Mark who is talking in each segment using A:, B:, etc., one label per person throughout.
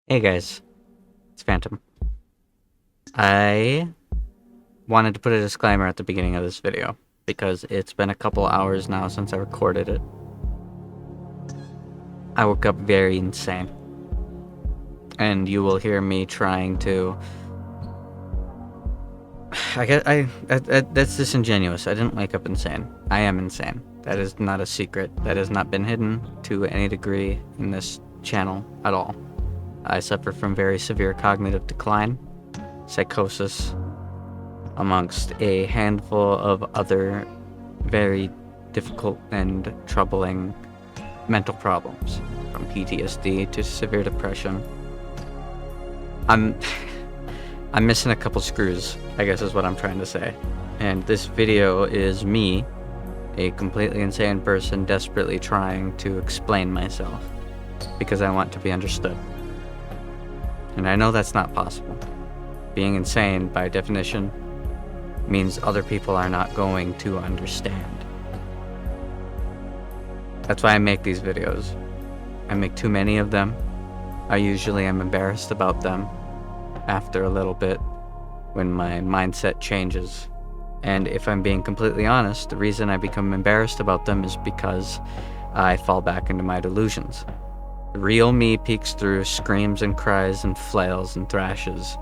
A: Hey guys, it's Phantom. I wanted to put a disclaimer at the beginning of this video because it's been a couple hours now since I recorded it. I woke up very insane, and you will hear me trying to. That's disingenuous. I didn't wake up insane. I am insane. That is not a secret. That has not been hidden to any degree in this channel at all. I suffer from very severe cognitive decline, psychosis, amongst a handful of other very difficult and troubling mental problems, from PTSD to severe depression. I'm I'm missing a couple screws, I guess is what I'm trying to say. And this video is me, a completely insane person, desperately trying to explain myself because I want to be understood. And I know that's not possible. Being insane, by definition, means other people are not going to understand. That's why I make these videos. I make too many of them. I usually am embarrassed about them after a little bit when my mindset changes. And if I'm being completely honest, the reason I become embarrassed about them is because I fall back into my delusions. The real me peeks through, screams and cries and flails and thrashes,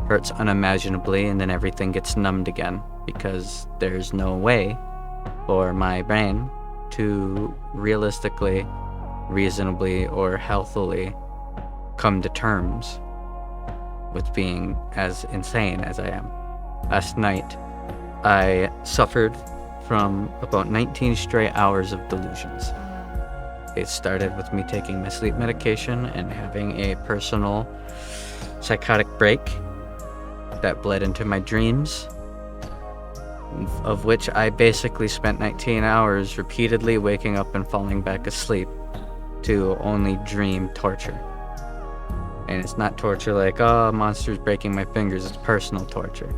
A: hurts unimaginably, and then everything gets numbed again because there's no way for my brain to realistically, reasonably, or healthily come to terms with being as insane as I am. Last night, I suffered from about 19 straight hours of delusions. It started with me taking my sleep medication and having a personal psychotic break that bled into my dreams, of which I basically spent 19 hours repeatedly waking up and falling back asleep to only dream torture. And it's not torture like, oh, monster's breaking my fingers. It's personal torture.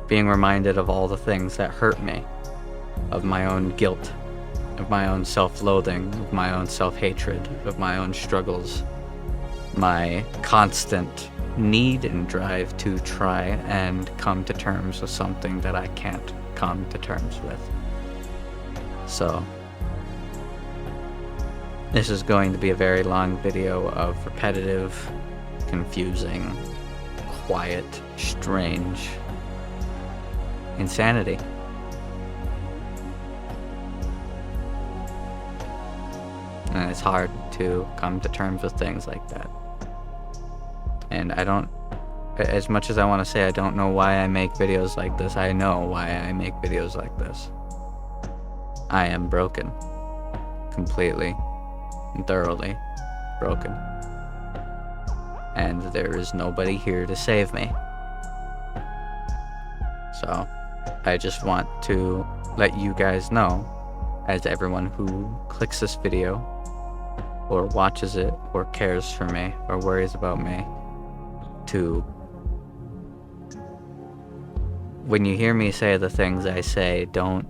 A: Being reminded of all the things that hurt me, of my own guilt, of my own self-loathing, of my own self-hatred, of my own struggles, my constant need and drive to try and come to terms with something that I can't come to terms with. So, this is going to be a very long video of repetitive, confusing, quiet, strange insanity. And it's hard to come to terms with things like that. And I don't, as much as I want to say I don't know why I make videos like this, I know why I make videos like this. I am broken. Completely and thoroughly broken. And there is nobody here to save me. So, I just want to let you guys know, as everyone who clicks this video, or watches it, or cares for me, or worries about me, to, when you hear me say the things I say, don't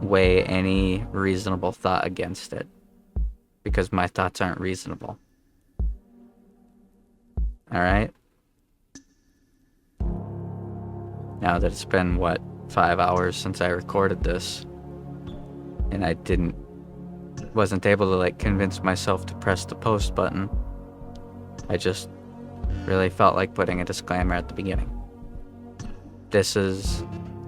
A: weigh any reasonable thought against it, because my thoughts aren't reasonable. Alright? Now that it's been, 5 hours since I recorded this, and I wasn't able to convince myself to press the post button, I just really felt like putting a disclaimer at the beginning. This is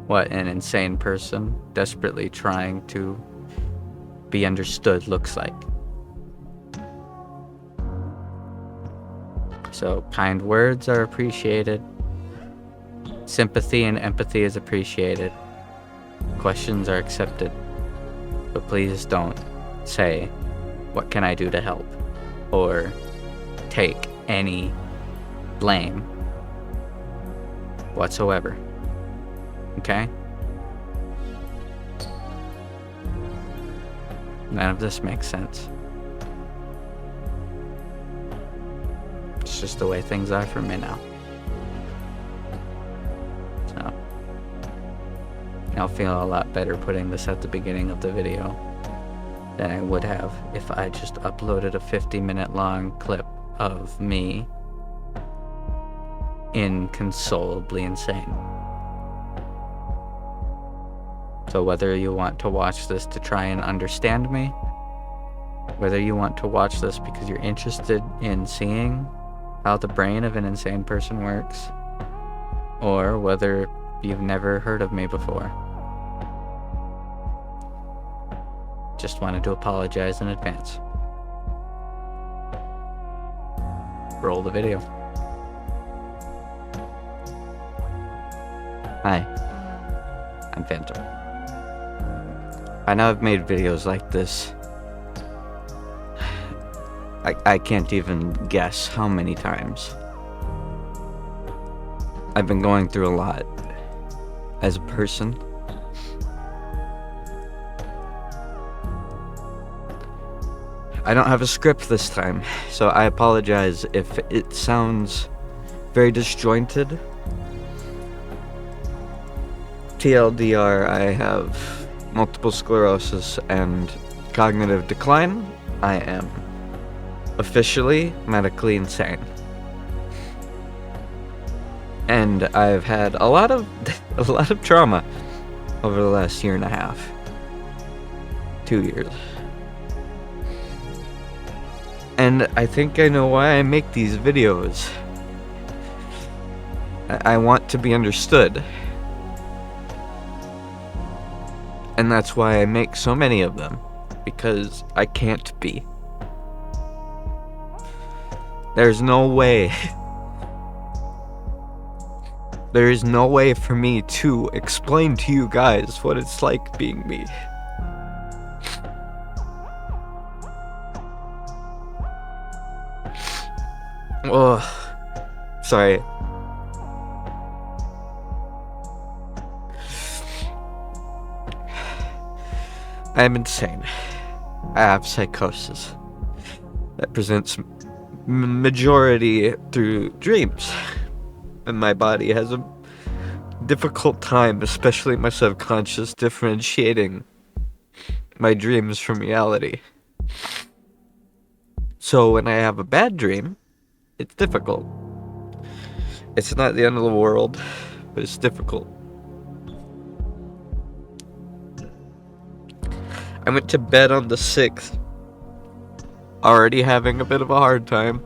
A: what an insane person desperately trying to be understood looks like. So, kind words are appreciated. Sympathy and empathy is appreciated. Questions are accepted. But please don't say, "What can I do to help?" or take any blame whatsoever. Okay? None of this makes sense. It's just the way things are for me now. So, I'll feel a lot better putting this at the beginning of the video than I would have if I just uploaded a 50-minute long clip of me inconsolably insane. So whether you want to watch this to try and understand me, whether you want to watch this because you're interested in seeing how the brain of an insane person works, or whether you've never heard of me before, just wanted to apologize in advance. Roll the video. Hi, I'm Phantom. I know I've made videos like this. I can't even guess how many times. I've been going through a lot as a person. I don't have a script this time, so I apologize if it sounds very disjointed. TLDR, I have multiple sclerosis and cognitive decline. I am officially medically insane. And I've had a lot of trauma over the last year and a half. 2 years. And I think I know why I make these videos. I want to be understood. And that's why I make so many of them. Because I can't be. There's no way. There is no way for me to explain to you guys what it's like being me. Oh, sorry. I'm insane. I have psychosis that presents majority through dreams. And my body has a difficult time, especially my subconscious, differentiating my dreams from reality. So when I have a bad dream, it's difficult. It's not the end of the world, but it's difficult. I went to bed on the 6th, already having a bit of a hard time.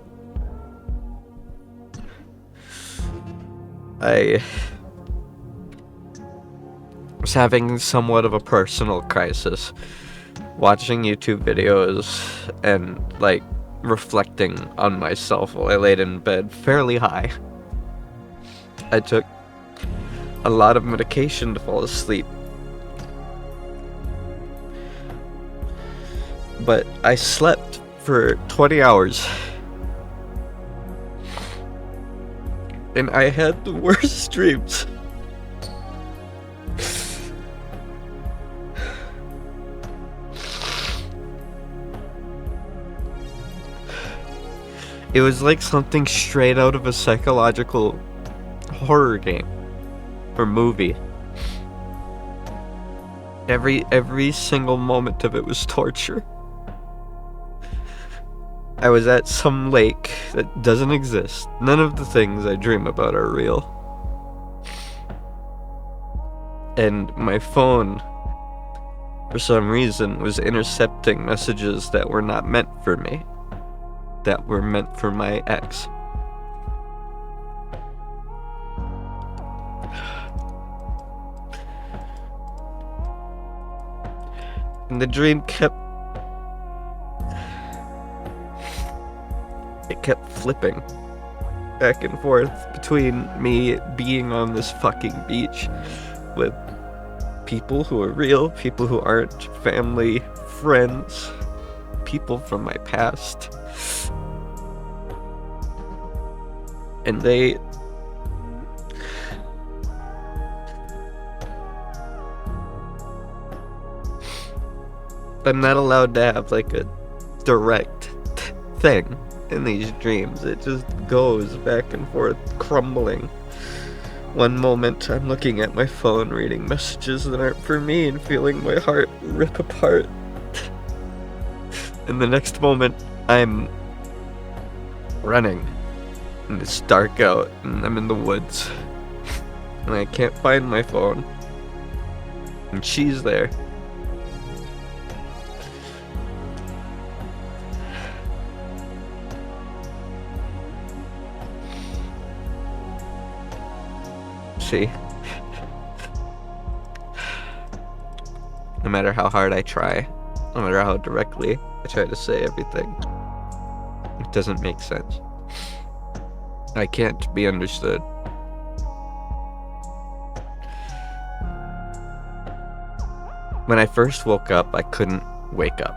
A: I was having somewhat of a personal crisis, watching YouTube videos and, reflecting on myself while I laid in bed fairly high. I took a lot of medication to fall asleep. But I slept for 20 hours. And I had the worst dreams. It was like something straight out of a psychological horror game or movie. Every single moment of it was torture. I was at some lake that doesn't exist. None of the things I dream about are real. And my phone, for some reason, was intercepting messages that were not meant for me. That were meant for my ex. And the dream kept flipping back and forth between me being on this fucking beach with people who are real, people who aren't, family, friends, people from my past. And I'm not allowed to have a direct thing in these dreams. It just goes back and forth, crumbling. One moment I'm looking at my phone, reading messages that aren't for me, and feeling my heart rip apart. In the next moment, I'm running, and it's dark out, and I'm in the woods, and I can't find my phone, and she's there. See? No matter how hard I try, no matter how directly I try to say everything, it doesn't make sense. I can't be understood. When I first woke up, I couldn't wake up.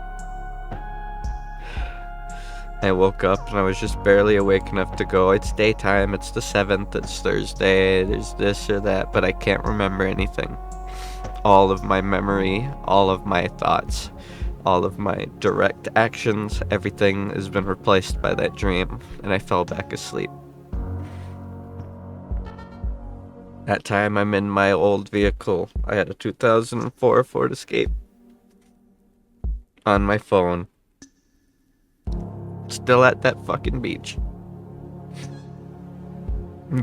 A: I woke up and I was just barely awake enough to go, it's daytime, it's the 7th, it's Thursday, there's this or that, but I can't remember anything. All of my memory, all of my thoughts, all of my direct actions, everything has been replaced by that dream, and I fell back asleep. That time I'm in my old vehicle. I had a 2004 Ford Escape. On my phone. Still at that fucking beach.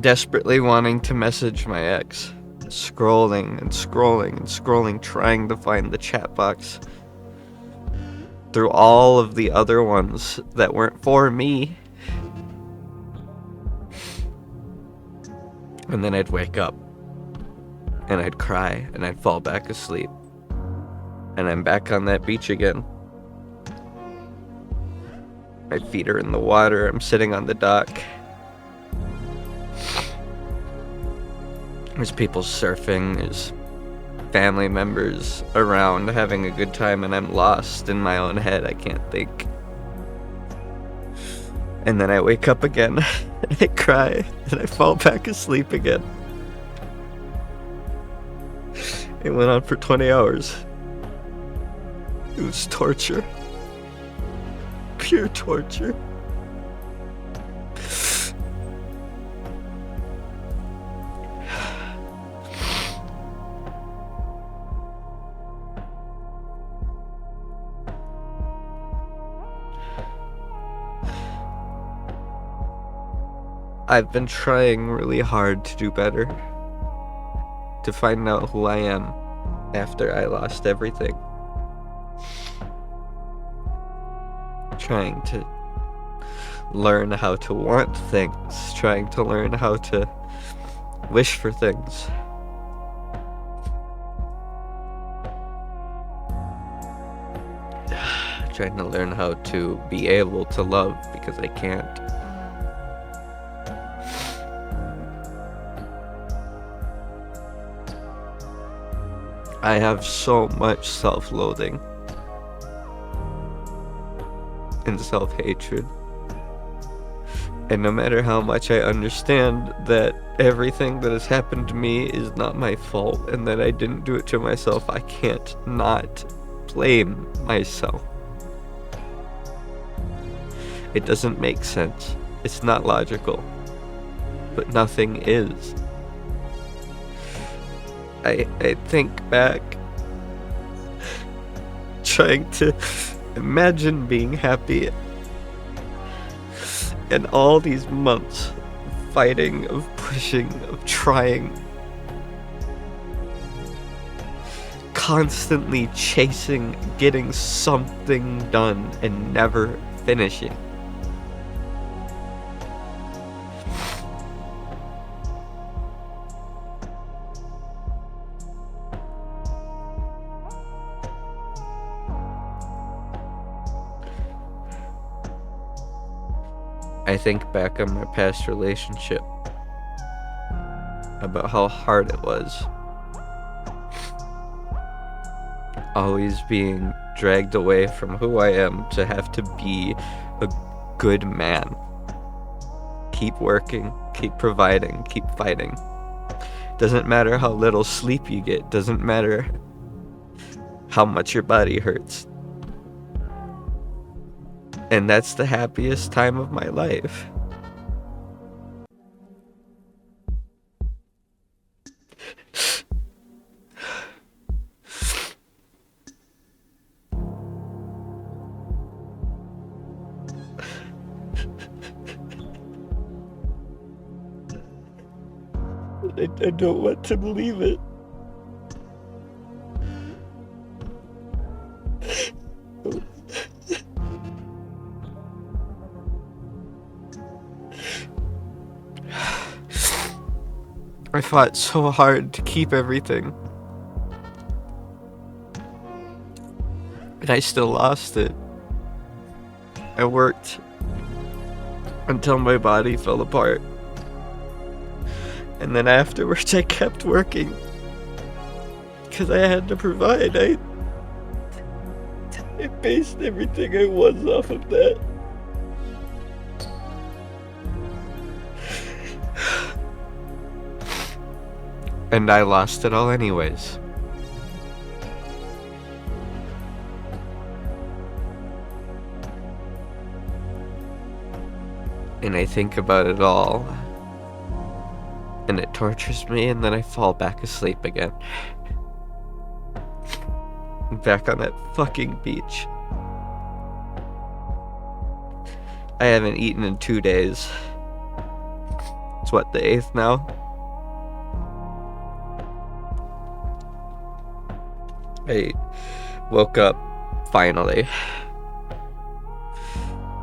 A: Desperately wanting to message my ex. Scrolling and scrolling and scrolling, trying to find the chat box. Through all of the other ones that weren't for me. And then I'd wake up. And I'd cry and I'd fall back asleep. And I'm back on that beach again. My feet are in the water, I'm sitting on the dock. There's people surfing, there's family members around having a good time, and I'm lost in my own head, I can't think. And then I wake up again, and I cry, and I fall back asleep again. It went on for 20 hours. It was torture. Pure torture. I've been trying really hard to do better. To find out who I am after I lost everything. Trying to learn how to want things, trying to learn how to wish for things. Trying to learn how to be able to love because I can't. I have so much self-loathing and self-hatred. And no matter how much I understand that everything that has happened to me is not my fault and that I didn't do it to myself, I can't not blame myself. It doesn't make sense. It's not logical. But nothing is. I think back, trying to imagine being happy, and all these months of fighting, of pushing, of trying, constantly chasing, getting something done, and never finishing. I think back on my past relationship, about how hard it was. Always being dragged away from who I am to have to be a good man. Keep working, keep providing, keep fighting. Doesn't matter how little sleep you get, doesn't matter how much your body hurts. And that's the happiest time of my life.
B: I don't want to believe it. I fought so hard to keep everything. And I still lost it. I worked until my body fell apart. And then afterwards I kept working. Because I had to provide. I based everything I was off of that. And I lost it all anyways. And I think about it all, and it tortures me, and then I fall back asleep again. Back on that fucking beach. I haven't eaten in 2 days. It's what, the 8th now? I woke up, finally.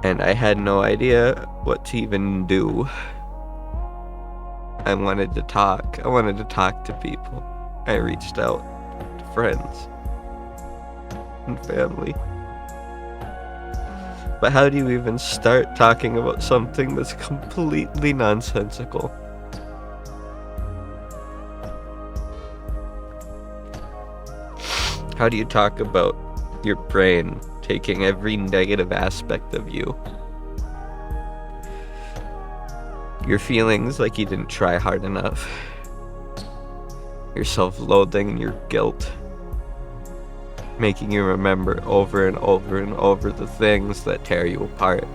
B: And I had no idea what to even do. I wanted to talk. I wanted to talk to people. I reached out to friends and family. But how do you even start talking about something that's completely nonsensical? How do you talk about your brain taking every negative aspect of you? Your feelings like you didn't try hard enough. Your self-loathing and your guilt. Making you remember over and over and over the things that tear you apart.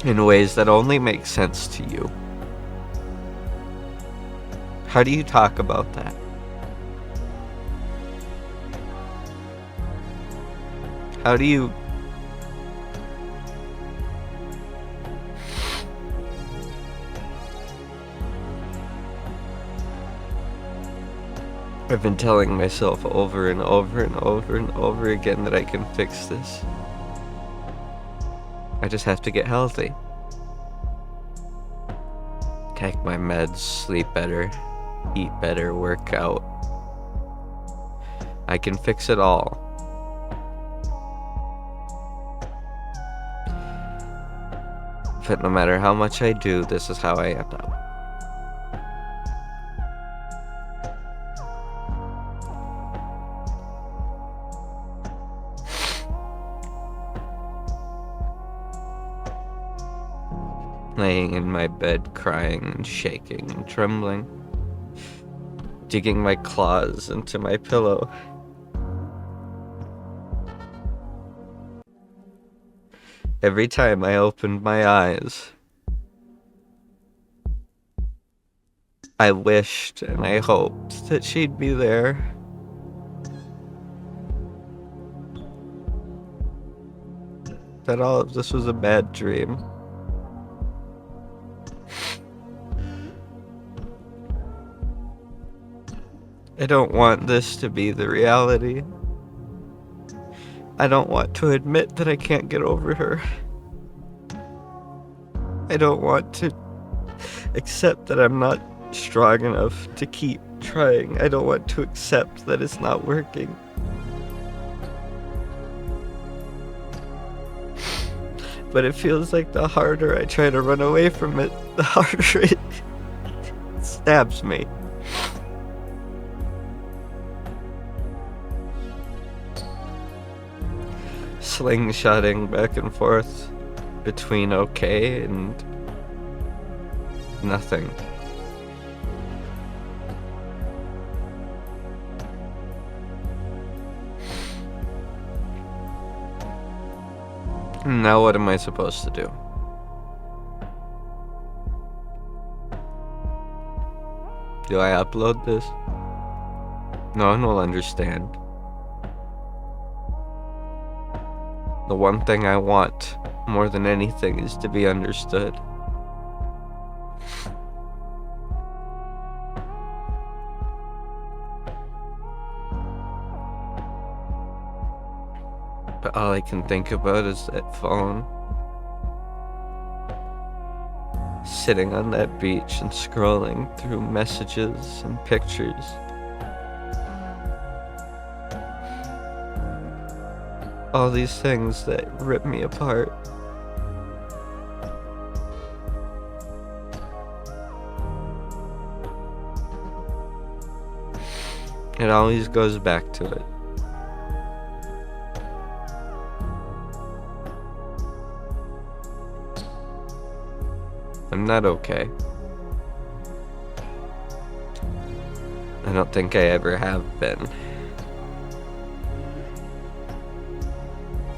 B: In ways that only make sense to you. How do you talk about that? How do you... I've been telling myself over and over and over and over again that I can fix this. I just have to get healthy. Take my meds, sleep better, eat better, work out. I can fix it all. But no matter how much I do, this is how I end up. Laying in my bed, crying and shaking and trembling. Digging my claws into my pillow. Every time I opened my eyes, I wished and I hoped that she'd be there. That all of this was a bad dream. I don't want this to be the reality. I don't want to admit that I can't get over her. I don't want to accept that I'm not strong enough to keep trying. I don't want to accept that it's not working. But it feels like the harder I try to run away from it, the harder it stabs me. Slingshotting back and forth between okay and nothing. Now what am I supposed to do? Do I upload this? No one will understand. The one thing I want more than anything is to be understood. But all I can think about is that phone. Sitting on that beach and scrolling through messages and pictures. All these things that rip me apart. It always goes back to it. I'm not okay. I don't think I ever have been.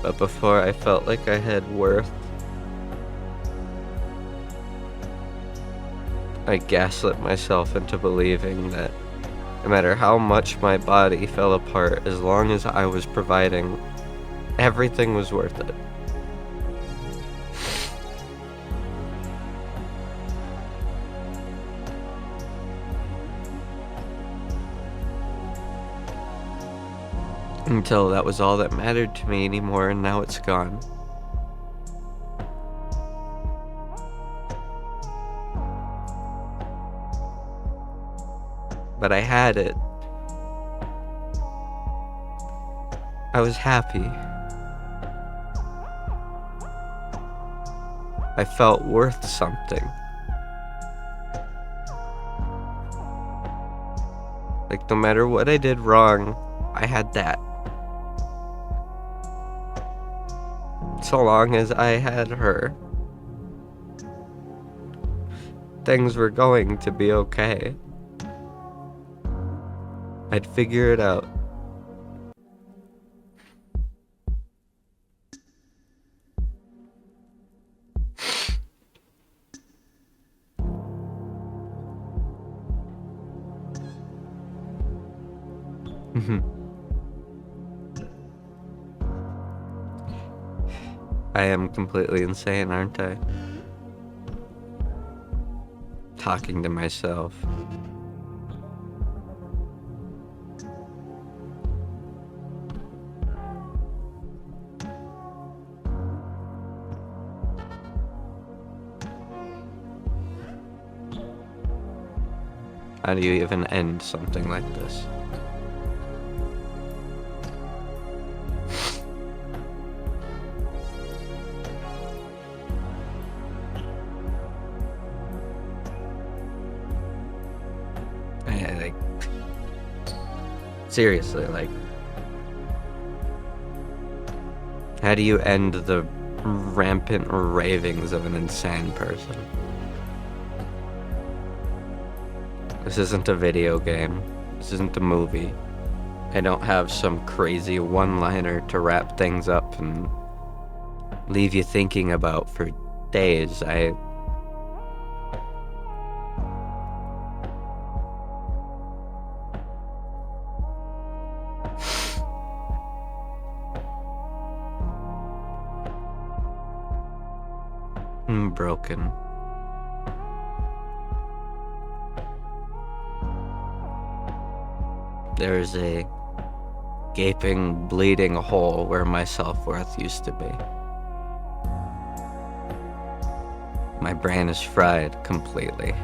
B: But before I felt like I had worth, I gaslit myself into believing that no matter how much my body fell apart, as long as I was providing, everything was worth it. Until that was all that mattered to me anymore, and now it's gone. But I had it. I was happy. I felt worth something. Like, no matter what I did wrong, I had that. So long as I had her, things were going to be okay. I'd figure it out. I am completely insane, aren't I? Talking to myself. How do you even end something like this? Seriously, like, how do you end the rampant ravings of an insane person? This isn't a video game. This isn't a movie. I don't have some crazy one-liner to wrap things up and leave you thinking about for days. I'm broken. There is a gaping, bleeding hole where my self-worth used to be. My brain is fried completely.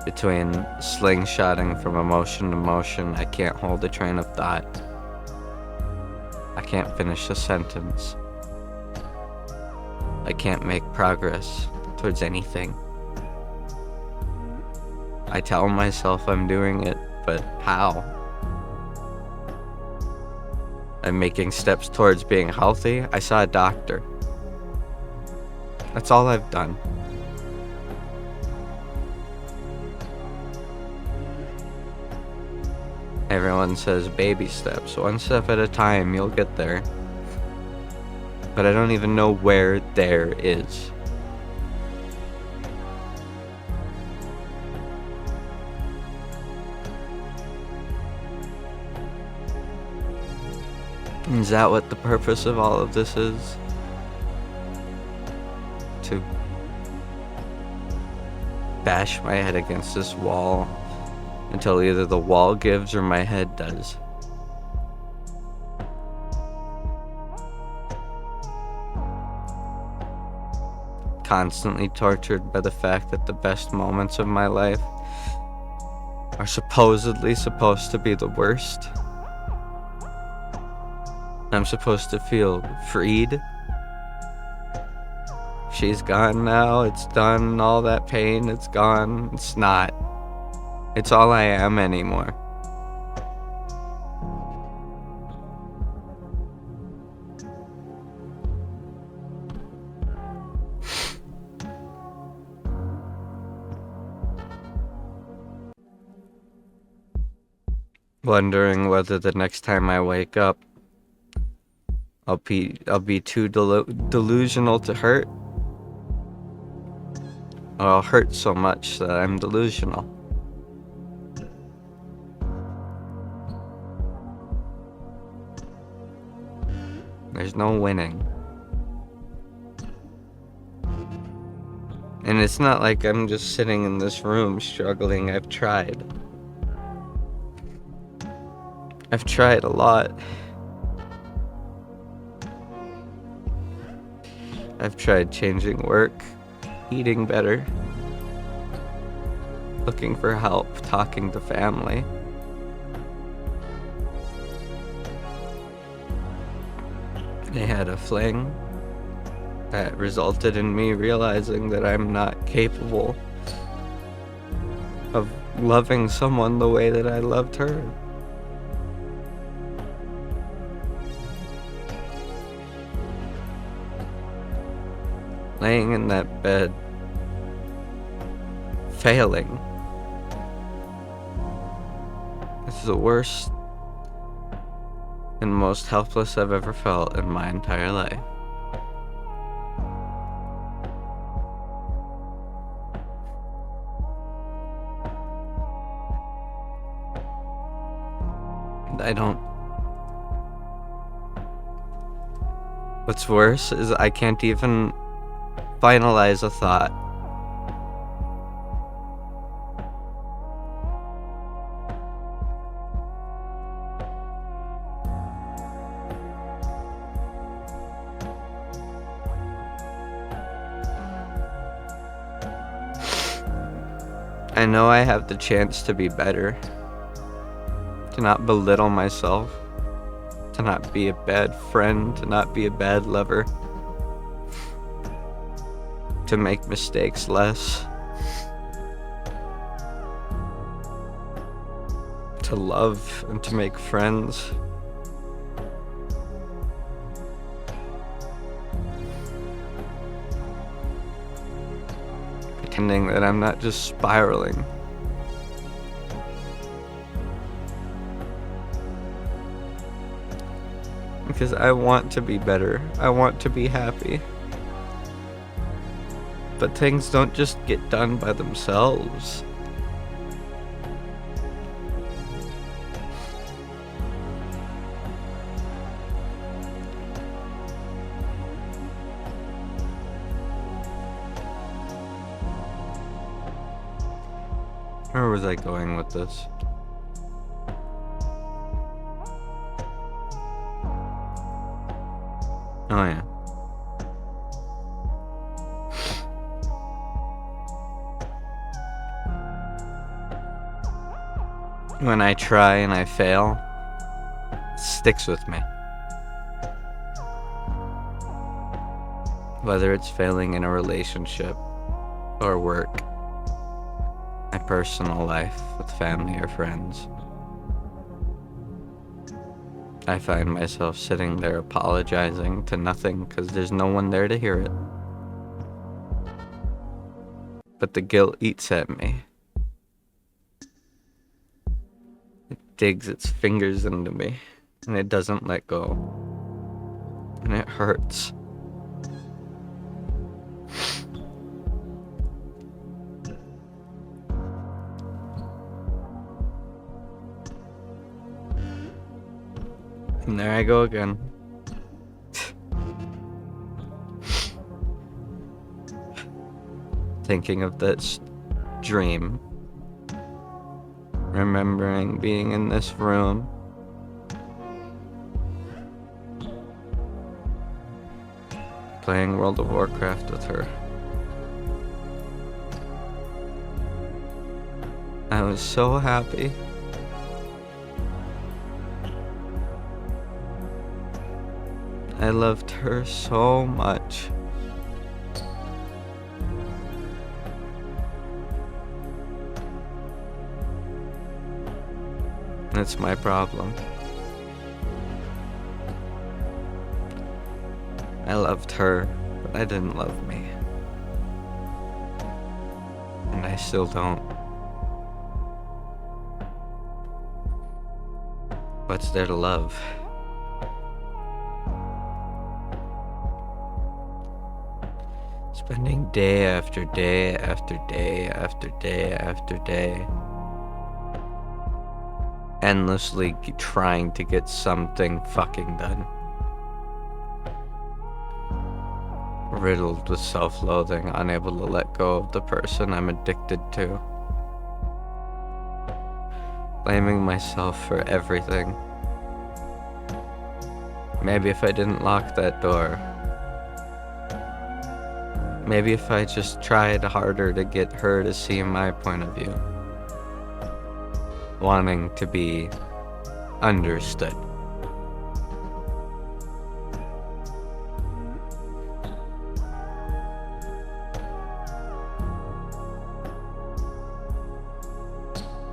B: Between slingshotting from emotion to emotion, I can't hold a train of thought. I can't finish a sentence. I can't make progress towards anything. I tell myself I'm doing it, but how? I'm making steps towards being healthy. I saw a doctor. That's all I've done. Everyone says baby steps. One step at a time, you'll get there. But I don't even know where there is. Is that what the purpose of all of this is? To bash my head against this wall until either the wall gives or my head does.
A: constantly tortured by the fact that the best moments of my life are supposedly supposed to be the worst. I'm supposed to feel freed. She's gone now, it's done, all that pain, it's gone. It's not. It's all I am anymore. Wondering whether the next time I wake up, I'll be too delusional to hurt, or I'll hurt so much that I'm delusional. There's no winning. And it's not like I'm just sitting in this room struggling. I've tried. I've tried a lot. I've tried changing work, eating better, looking for help, talking to family. I had a fling that resulted in me realizing that I'm not capable of loving someone the way that I loved her. Laying in that bed, failing. It's the worst and most helpless I've ever felt in my entire life. What's worse is I can't even finalize a thought. I know I have the chance to be better, to not belittle myself, to not be a bad friend, to not be a bad lover, to make mistakes less, to love and to make friends. Pretending that I'm not just spiraling. Because I want to be better. I want to be happy. But things don't just get done by themselves. Where was I going with this? Oh yeah. When I try and I fail, it sticks with me. Whether it's failing in a relationship or work, my personal life with family or friends, I find myself sitting there apologizing to nothing because there's no one there to hear it. But the guilt eats at me. It digs its fingers into me, and it doesn't let go. And it hurts. And there I go again. Thinking of this dream. Remembering being in this room. Playing World of Warcraft with her.
B: I was so happy. I loved her so much. That's my problem. I loved her, but I didn't love me. And I still don't. What's there to love? Spending day after day after day after day after day endlessly trying to get something fucking done. Riddled with self-loathing, unable to let go of the person I'm addicted to. Blaming myself for everything. Maybe if I didn't lock that door. Maybe if I just tried harder to get her to see my point of view. Wanting to be understood.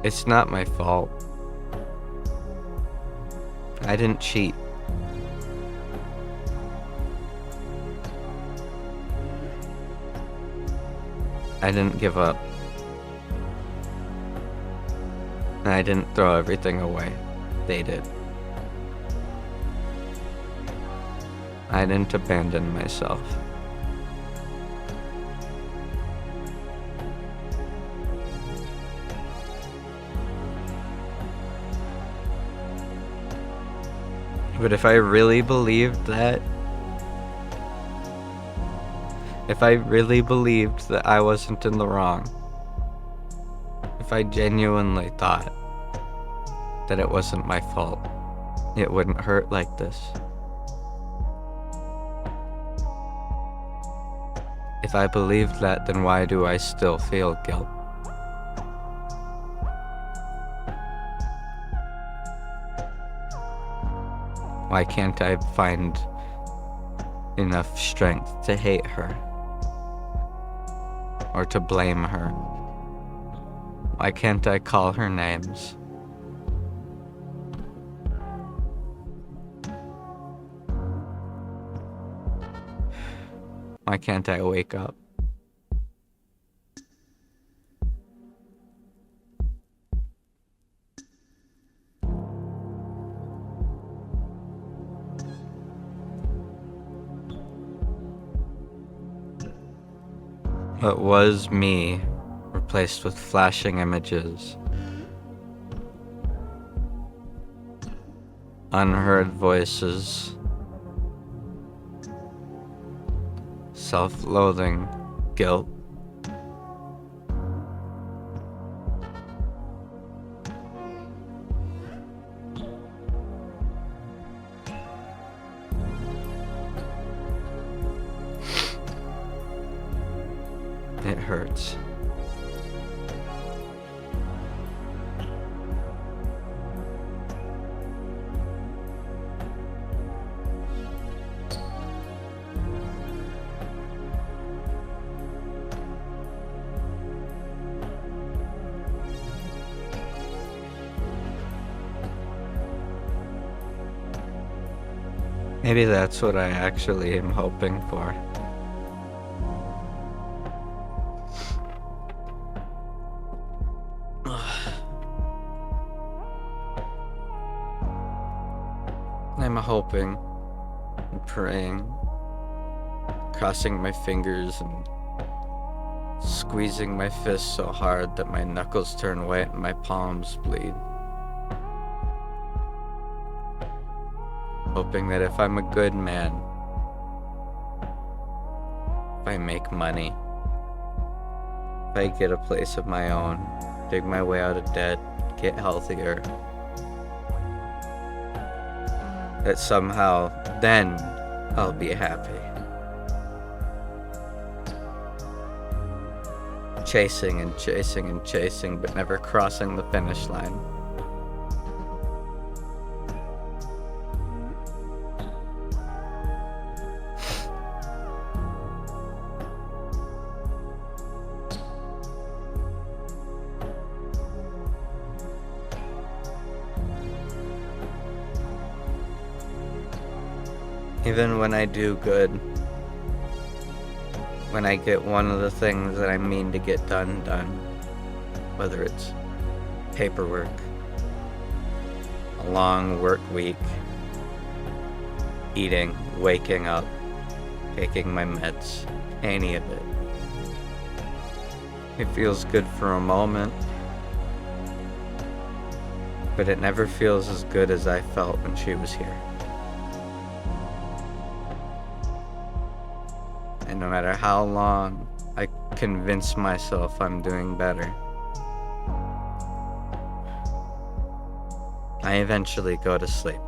B: It's not my fault. I didn't cheat. I didn't give up. And I didn't throw everything away. They did. I didn't abandon myself. But if I really believed that, if I really believed that I wasn't in the wrong, if I genuinely thought that it wasn't my fault, it wouldn't hurt like this. If I believed that, then why do I still feel guilt? Why can't I find enough strength to hate her? Or to blame her? Why can't I call her names? Why can't I wake up? What was me replaced with flashing images, unheard voices, self-loathing, guilt. It hurts. Maybe that's what I actually am hoping for. I'm hoping and praying, crossing my fingers and squeezing my fists so hard that my knuckles turn white and my palms bleed. Hoping that if I'm a good man, if I make money, if I get a place of my own, dig my way out of debt, get healthier, that somehow then I'll be happy.
A: chasing and chasing and chasing, but never crossing the finish line. Even when I do good, when I get one of the things that I mean to get done, whether it's paperwork, a long work week, eating, waking up, taking my meds, any of it. It feels good for a moment, but it never feels as good as I felt when she was here. And no matter how long I convince myself I'm doing better, I eventually go to sleep.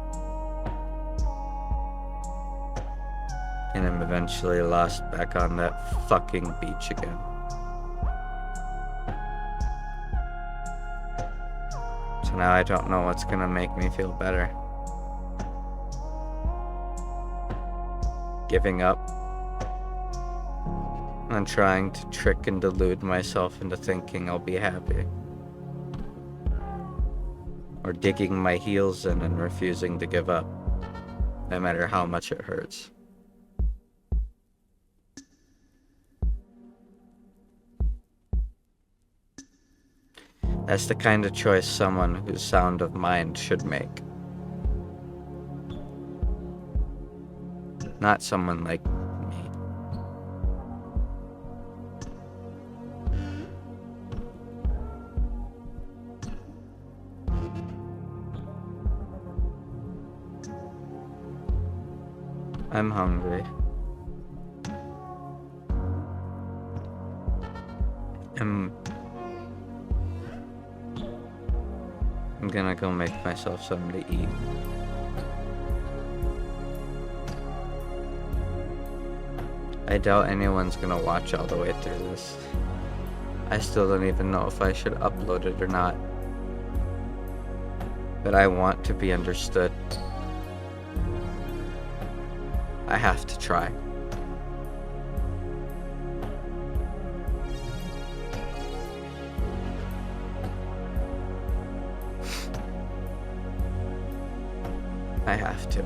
A: And I'm eventually lost back on that fucking beach again. So now I don't know what's gonna make me feel better. Giving up on trying to trick and delude myself into thinking I'll be happy. Or digging my heels in and refusing to give up, no matter how much it hurts. That's the kind of choice someone who's sound of mind should make. Not someone like me. I'm hungry. I'm gonna go make myself something to eat. I doubt anyone's gonna watch all the way through this. I still don't even know if I should upload it or not. But I want to be understood. I have to try. I have to.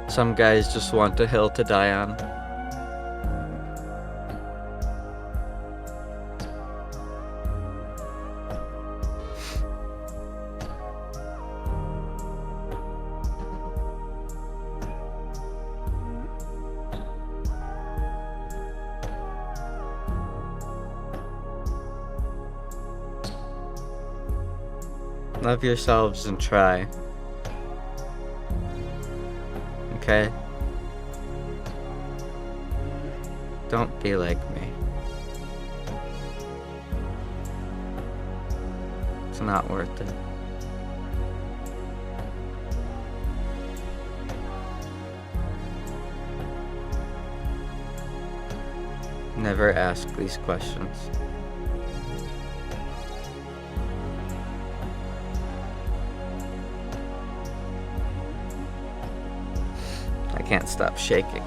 A: Some guys just want a hill to die on. Love yourselves and try. Okay? Don't be like me. It's not worth it. Never ask these questions. I can't stop shaking.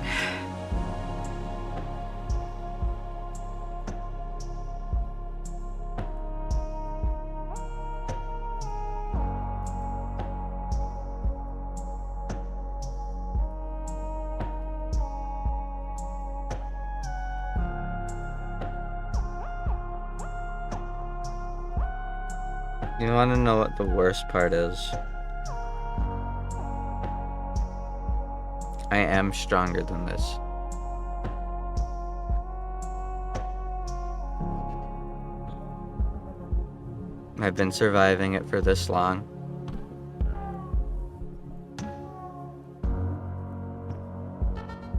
A: You want to know what the worst part is? I am stronger than this. I've been surviving it for this long.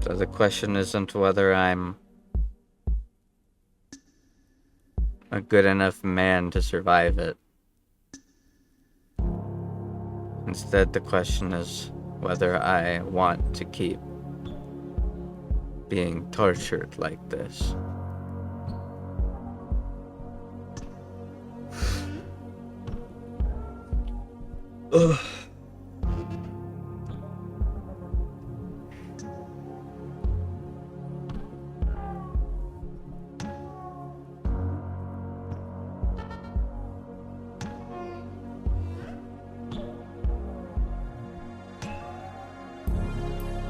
A: So the question isn't whether I'm a good enough man to survive it. Instead, the question is whether I want to keep being tortured like this. Ugh.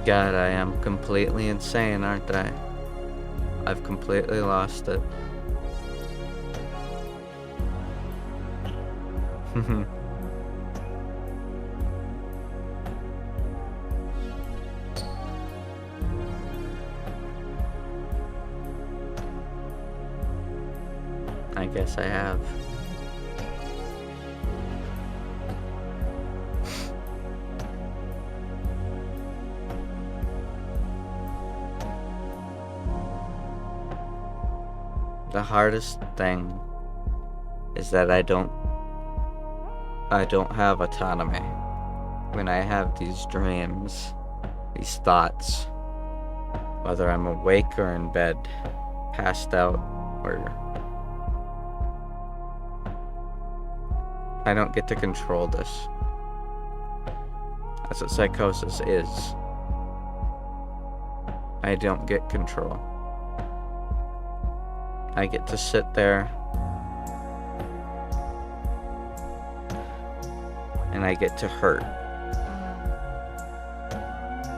A: God, I am completely insane, aren't I? I've completely lost it. I guess I have. The hardest thing is that I don't have autonomy. When I have these dreams, these thoughts, whether I'm awake or in bed, passed out, or I don't get to control this. That's what psychosis is. I don't get control. I get to sit there and I get to hurt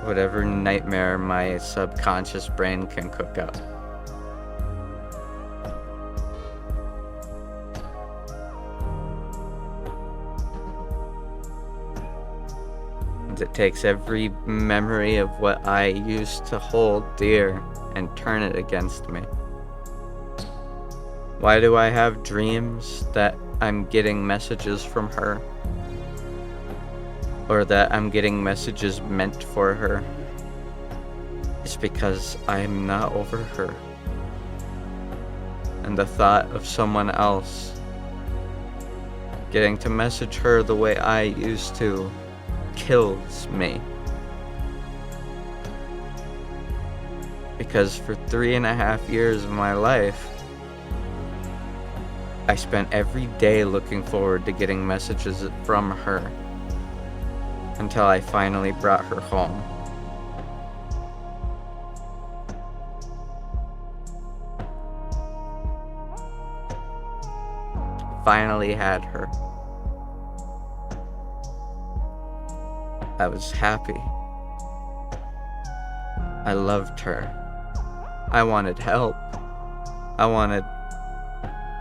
A: whatever nightmare my subconscious brain can cook up. And it takes every memory of what I used to hold dear and turn it against me. Why do I have dreams that I'm getting messages from her? Or that I'm getting messages meant for her? It's because I'm not over her. And the thought of someone else getting to message her the way I used to kills me. Because for 3.5 years of my life, I spent every day looking forward to getting messages from her until I finally brought her home. Finally had her. I was happy. I loved her. I wanted help. I wanted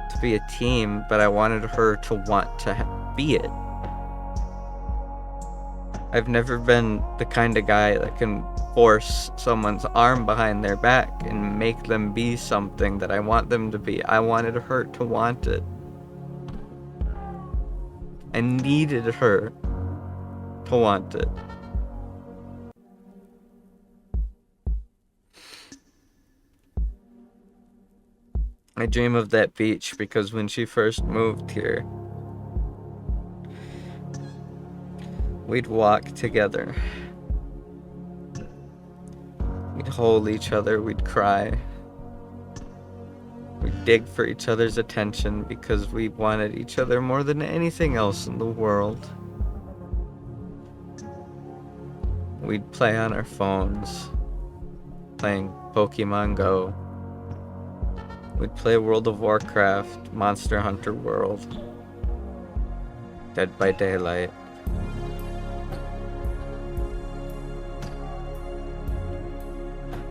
A: to be a team, but I wanted her to want to be it. I've never been the kind of guy that can force someone's arm behind their back and make them be something that I want them to be. I wanted her to want it. I needed her to want it. I dream of that beach because when she first moved here, we'd walk together. We'd hold each other, we'd cry. We'd dig for each other's attention because we wanted each other more than anything else in the world. We'd play on our phones, playing Pokemon Go. We'd play World of Warcraft, Monster Hunter World, Dead by Daylight.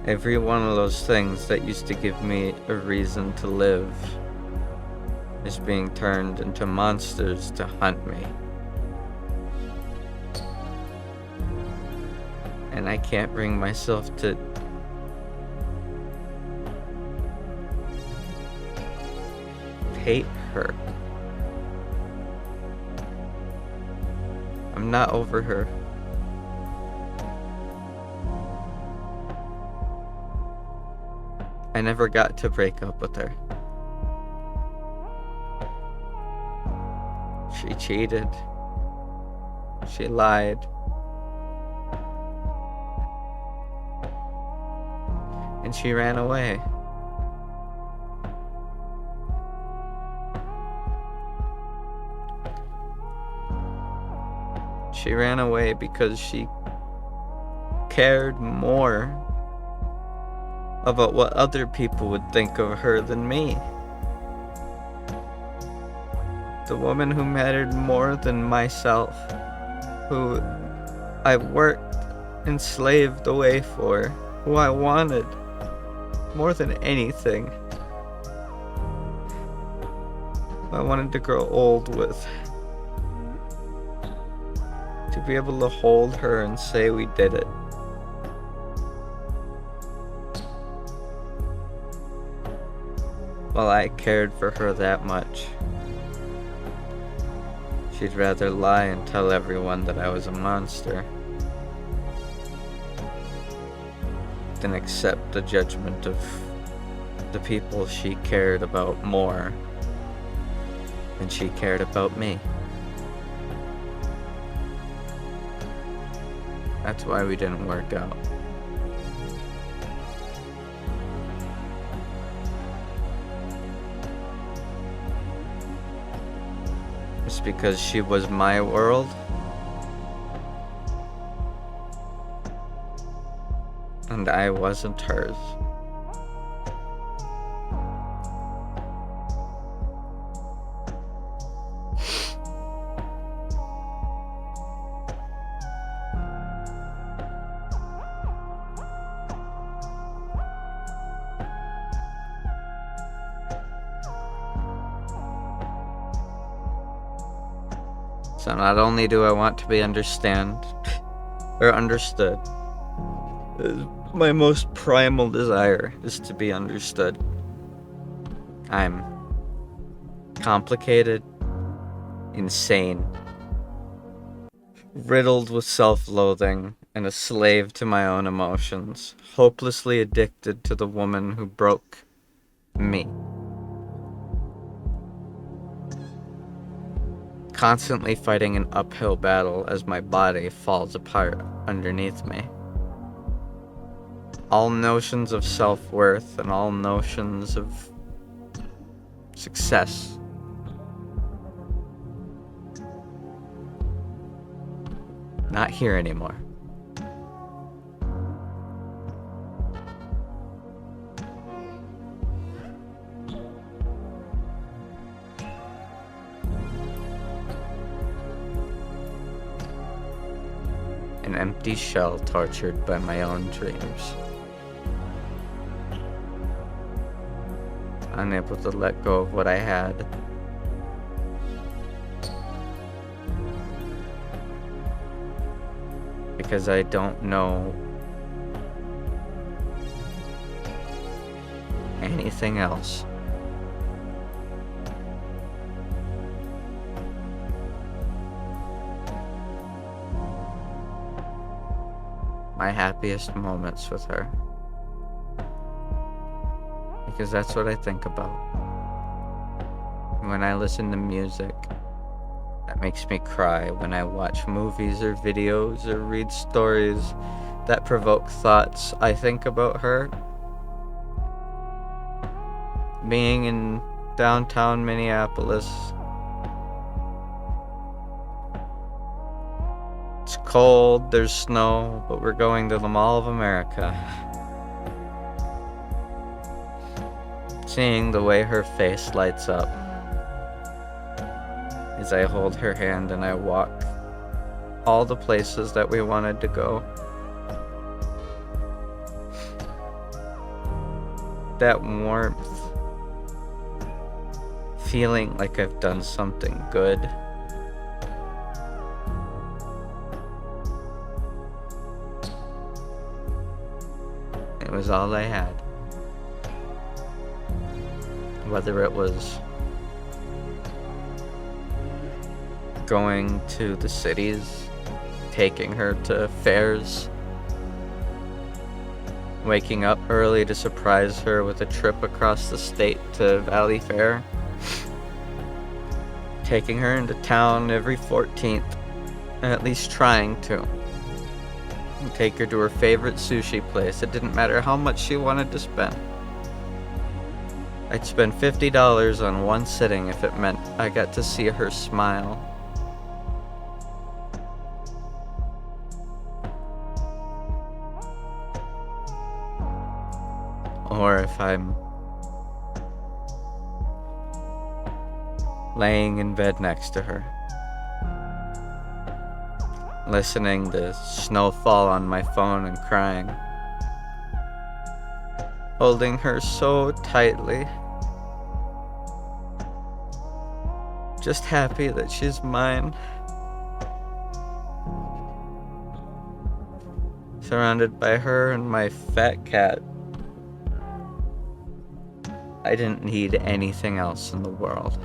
A: Every one of those things that used to give me a reason to live is being turned into monsters to hunt me. And I can't bring myself to hate her. I'm not over her. I never got to break up with her. She cheated. She lied. And she ran away. She ran away because she cared more about what other people would think of her than me. The woman who mattered more than myself, who I worked and slaved away for, who I wanted more than anything. I wanted to grow old with. To be able to hold her and say we did it. Well, I cared for her that much. She'd rather lie and tell everyone that I was a monster than accept the judgment of the people she cared about more than she cared about me. That's why we didn't work out. It's because she was my world, and I wasn't hers. So not only do I want to be understood, my most primal desire is to be understood. I'm complicated, insane, riddled with self-loathing, and a slave to my own emotions, hopelessly addicted to the woman who broke me. Constantly fighting an uphill battle as my body falls apart underneath me. All notions of self-worth and all notions of success not here anymore. An empty shell tortured by my own dreams. Unable to let go of what I had. Because I don't know anything else. My happiest moments with her. Because that's what I think about. When I listen to music, that makes me cry. When I watch movies or videos or read stories that provoke thoughts, I think about her. Being in downtown Minneapolis. It's cold, there's snow, but we're going to the Mall of America. Seeing the way her face lights up as I hold her hand and I walk all the places that we wanted to go. That warmth, feeling like I've done something good. was all I had. Whether it was going to the cities, taking her to fairs, waking up early to surprise her with a trip across the state to Valley Fair, taking her into town every 14th, at least trying to, and take her to her favorite sushi place. It didn't matter how much she wanted to spend. I'd spend $50 on one sitting if it meant I got to see her smile. Or if I'm laying in bed next to her, listening to snow fall on my phone and crying, holding her so tightly, just happy that she's mine, surrounded by her and my fat cat. I didn't need anything else in the world.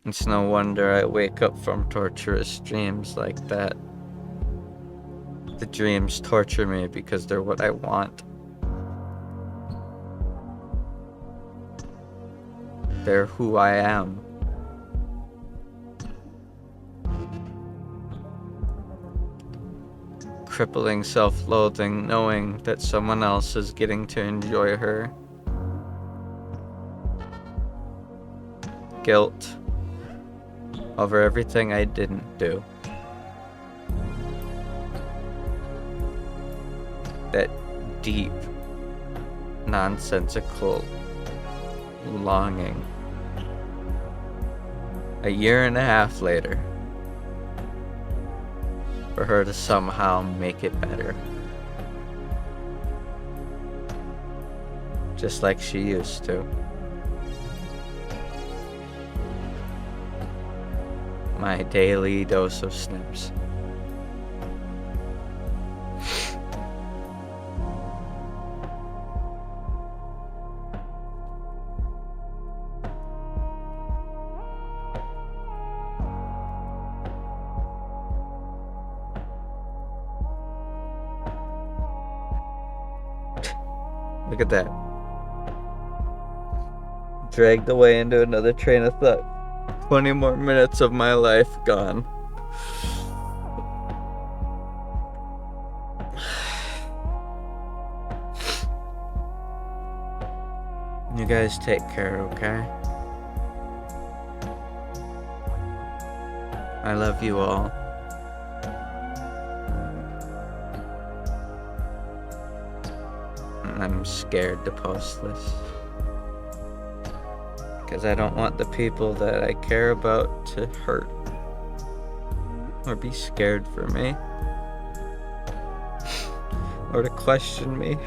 A: It's no wonder I wake up from torturous dreams like that. The dreams torture me because they're what I want. They're who I am. Crippling self-loathing, knowing that someone else is getting to enjoy her. Guilt over everything I didn't do. That deep, nonsensical longing. A year and a half later, for her to somehow make it better. Just like she used to. My daily dose of snips. Look at that. Dragged away into another train of thought. 20 more minutes of my life gone. You guys take care, okay? I love you all. I'm scared to post this because I don't want the people that I care about to hurt or be scared for me or to question me.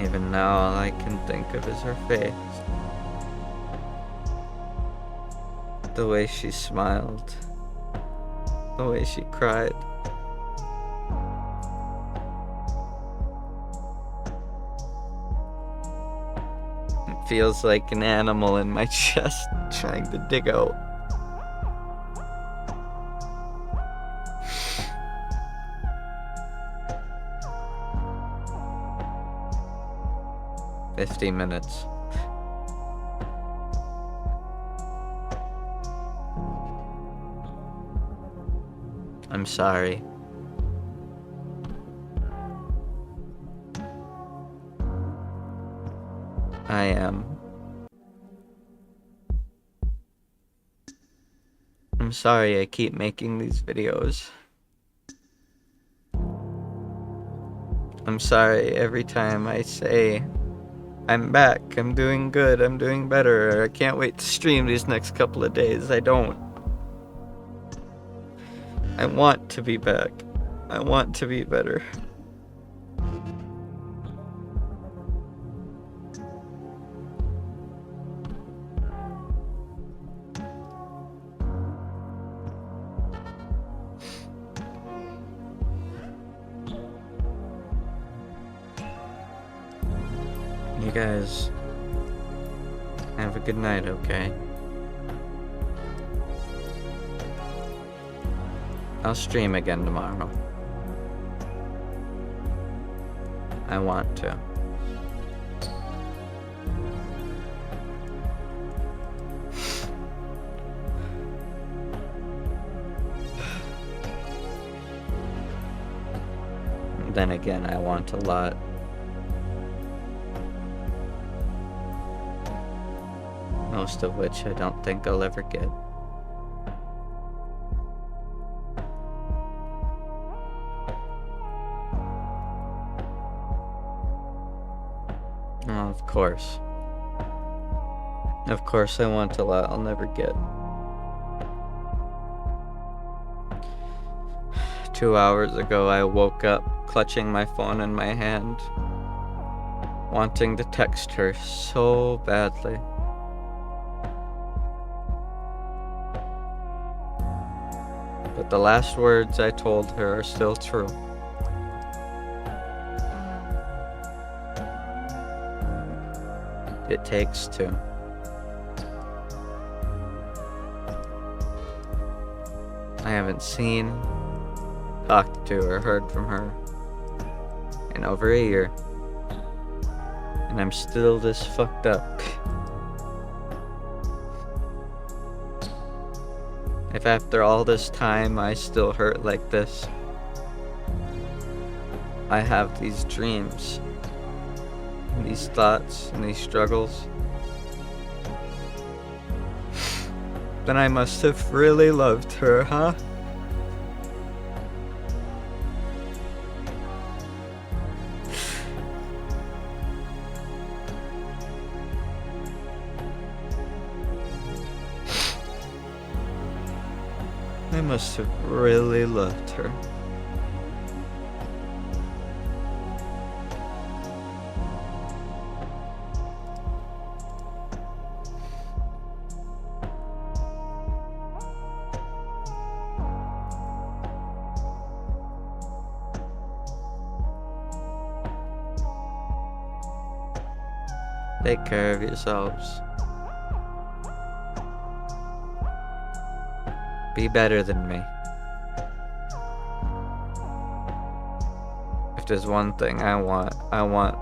A: Even now, all I can think of is her face. The way she smiled. The way she cried. It feels like an animal in my chest trying to dig out. "50 minutes. I'm sorry. I am. I'm sorry I keep making these videos. I'm sorry every time I say, I'm back, I'm doing good, I'm doing better, I can't wait to stream these next couple of days. I don't. I want to be back. I want to be better. You guys have a good night, okay? I'll stream again tomorrow. I want to. Then again, I want a lot. Most of which I don't think I'll ever get. Oh, of course. Of course I want a lot I'll never get. 2 hours ago I woke up clutching my phone in my hand, wanting to text her so badly. But the last words I told her are still true. It takes two. I haven't seen, talked to, or heard from her in over a year. And I'm still this fucked up. If after all this time I still hurt like this, I have these dreams, and these thoughts, and these struggles, then I must have really loved her, huh? I must have really loved her. Take care of yourselves. Be better than me. If there's one thing I want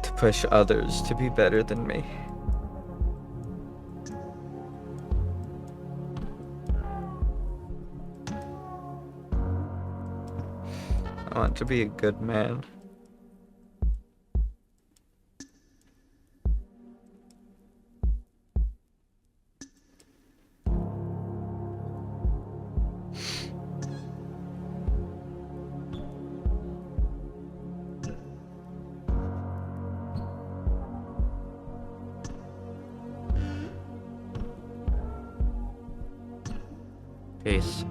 A: to push others to be better than me. I want to be a good man. Peace.